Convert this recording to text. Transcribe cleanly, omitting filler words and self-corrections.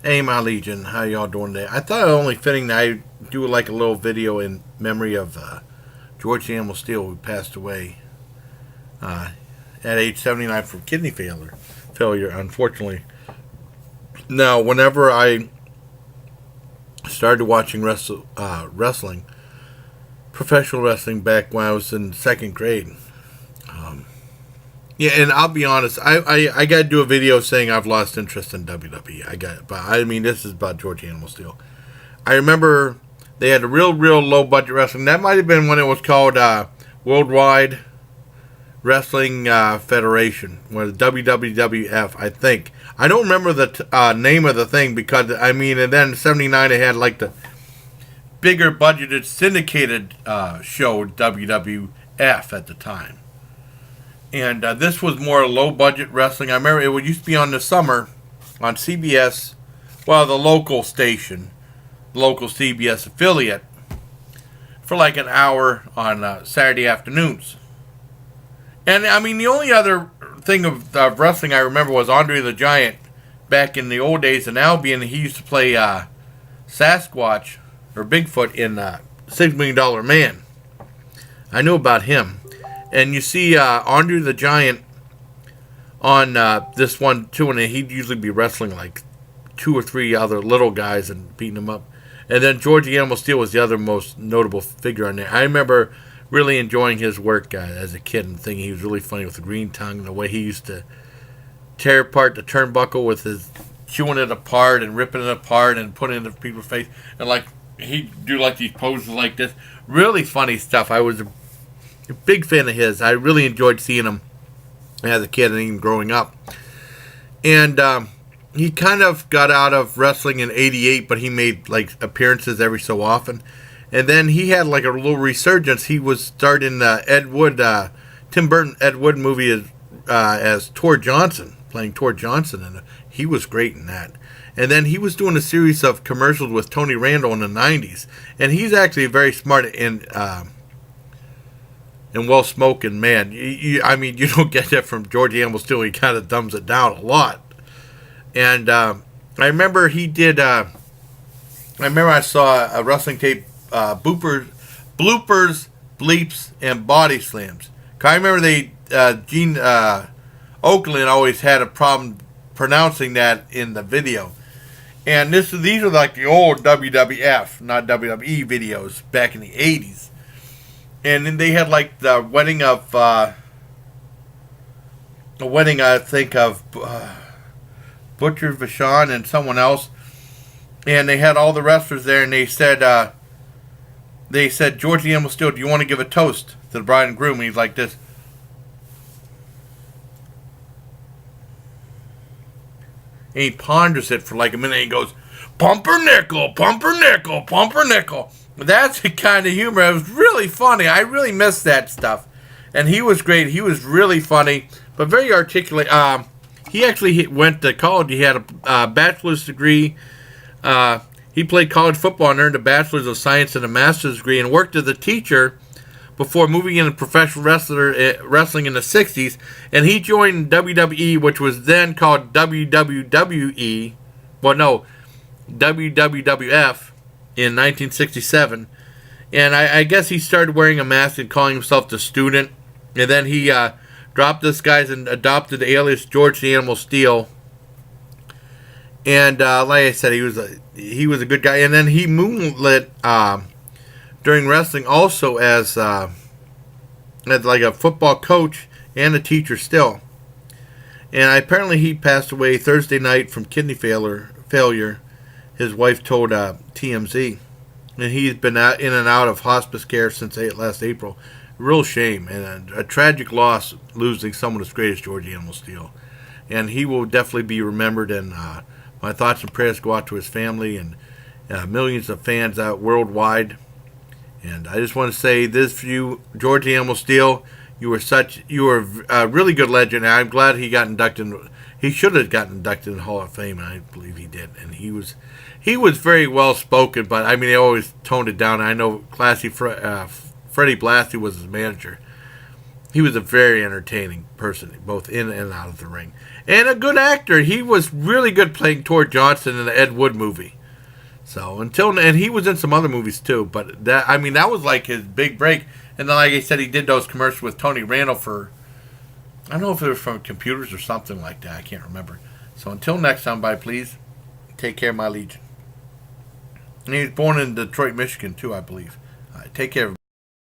Hey, my Legion, how y'all doing today? I thought it only fitting that I do like a little video in memory of George Animal Steele, who passed away uh, at age 79 from kidney failure, unfortunately. Now, whenever I started watching wrestling, professional wrestling, back when I was in second grade, yeah, and I'll be honest, I got to do a video saying I've lost interest in WWE. But I mean, this is about George Animal Steel. I remember they had a real low budget wrestling. That might have been when it was called Worldwide Wrestling Federation, or the WWF, I think. I don't remember the name of the thing because I mean, and then in '79 they had like the bigger budgeted syndicated show WWF at the time, and this was more low budget wrestling. I remember it used to be on the summer on CBS, well, the local station, local CBS affiliate, for like an hour on Saturday afternoons. And I mean, the only other thing of wrestling I remember was Andre the Giant back in the old days in Albion. He used to play Sasquatch or Bigfoot in $6 Million Man. I knew about him. And you see Andre the Giant on this one too, and he'd usually be wrestling like two or three other little guys and beating them up. And then George the Animal Steel was the other most notable figure on there. I remember really enjoying his work as a kid and thinking he was really funny with the green tongue and the way he used to tear apart the turnbuckle with his chewing it apart and ripping it apart and putting it in people's face. And like he'd do like these poses like this. Really funny stuff. I was a big fan of his. I really enjoyed seeing him as a kid and even growing up. And he kind of got out of wrestling in '88, but he made like appearances every so often. And then he had like a little resurgence. He was starring Tim Burton Ed Wood movie as Tor Johnson, playing Tor Johnson, and he was great in that. And then he was doing a series of commercials with Tony Randall in the '90s, and he's actually very smart and well spoken man. I mean, you don't get that from George Animal Steel. He kind of dumbs it down a lot. And I remember he did. I remember I saw a wrestling tape, bloopers, bleeps, and body slams. I remember Gene Oakland always had a problem pronouncing that in the video. And these are like the old WWF, not WWE videos back in the '80s. And then they had like the wedding I think of Butcher Vachon and someone else, and they had all the wrestlers there, and they said George the Animal Steel, do you want to give a toast to the bride and groom? And he's like this. And he ponders it for like a minute, and he goes, pumpernickel, pumpernickel, pumpernickel. That's the kind of humor. It was really funny. I really missed that stuff. And he was great. He was really funny, but very articulate. He actually went to college. He had a bachelor's degree. He played college football and earned a bachelor's of science and a master's degree, and worked as a teacher before moving into professional wrestling in the '60s. And he joined WWE, which was then called WWE. Well, no, WWF in 1967. And I guess he started wearing a mask and calling himself the Student. And then he dropped this guy's and adopted the alias George the Animal Steel. And like I said, he was a good guy. And then he moonlit during wrestling also as like a football coach and a teacher still. And apparently he passed away Thursday night from kidney failure. His wife told TMZ. And he's been in and out of hospice care since last April. Real shame and a tragic loss, losing someone as great as George Animal Steel. And he will definitely be remembered, and my thoughts and prayers go out to his family and millions of fans out worldwide. And I just want to say this for you, George Animal Steel. You were a really good legend. And I'm glad he got inducted. He should have gotten inducted in the Hall of Fame, and I believe he did. And he was very well spoken, but I mean, they always toned it down. I know Classy Freddie Blassie was his manager. He was a very entertaining person, both in and out of the ring. and a good actor. He was really good playing Tor Johnson in the Ed Wood movie. So and he was in some other movies too. But that was like his big break. And then, like I said, he did those commercials with Tony Randall for, I don't know if it was from computers or something like that. I can't remember. So until next time, bye, please. Take care, my legion. And he was born in Detroit, Michigan, too, I believe. All right, take care, everybody.